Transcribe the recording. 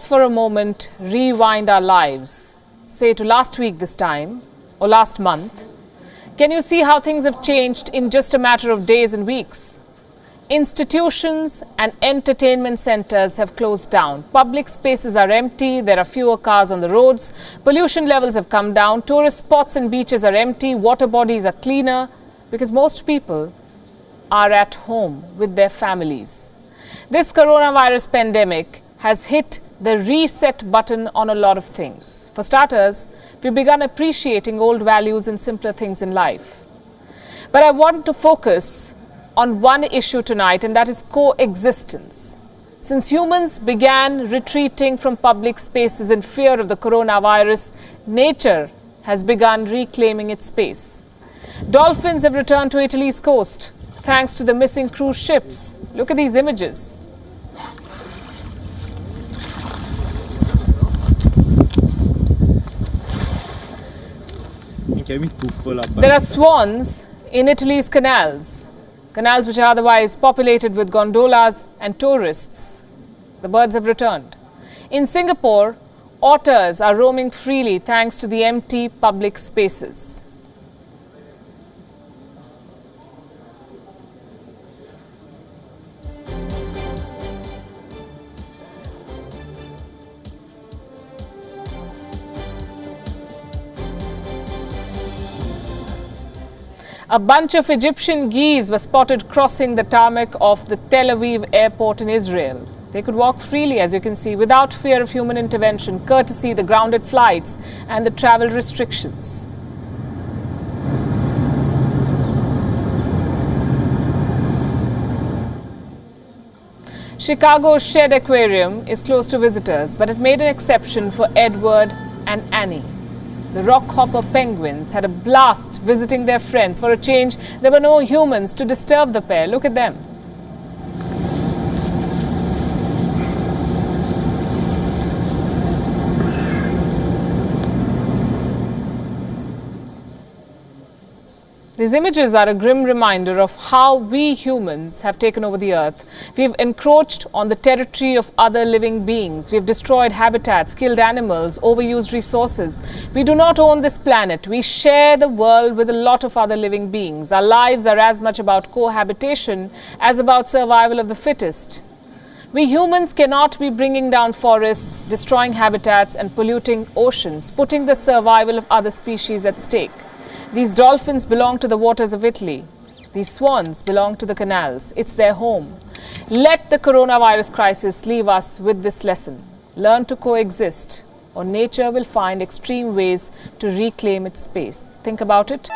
let's for a moment rewind our lives, say to last week this time or last month. Can you see how things have changed in just a matter of days and weeks? Institutions and entertainment centers have closed down. Public spaces are empty. There are fewer cars on the roads. Pollution levels have come down. Tourist spots and beaches are empty. Water bodies are cleaner because most people are at home with their families. This coronavirus pandemic has hit the reset button on a lot of things. For starters, we've begun appreciating old values and simpler things in life. But I want to focus on one issue tonight, and that is coexistence. Since humans began retreating from public spaces in fear of the coronavirus, nature has begun reclaiming its space. Dolphins have returned to Italy's coast thanks to the missing cruise ships. Look at these images. There are swans in Italy's canals which are otherwise populated with gondolas and tourists. The birds have returned. In Singapore, otters are roaming freely thanks to the empty public spaces. A bunch of Egyptian geese were spotted crossing the tarmac of the Tel Aviv airport in Israel. They could walk freely, as you can see, without fear of human intervention, courtesy the grounded flights and the travel restrictions. Chicago's Shed Aquarium is closed to visitors, but it made an exception for Edward and Annie. The rockhopper penguins had a blast visiting their friends. For a change, there were no humans to disturb the pair. Look at them. These images are a grim reminder of how we humans have taken over the earth. We've encroached on the territory of other living beings. We've destroyed habitats, killed animals, overused resources. We do not own this planet. We share the world with a lot of other living beings. Our lives are as much about cohabitation as about survival of the fittest. We humans cannot be bringing down forests, destroying habitats and polluting oceans, putting the survival of other species at stake. These dolphins belong to the waters of Italy. These swans belong to the canals. It's their home. Let the coronavirus crisis leave us with this lesson. Learn to coexist, or nature will find extreme ways to reclaim its space. Think about it.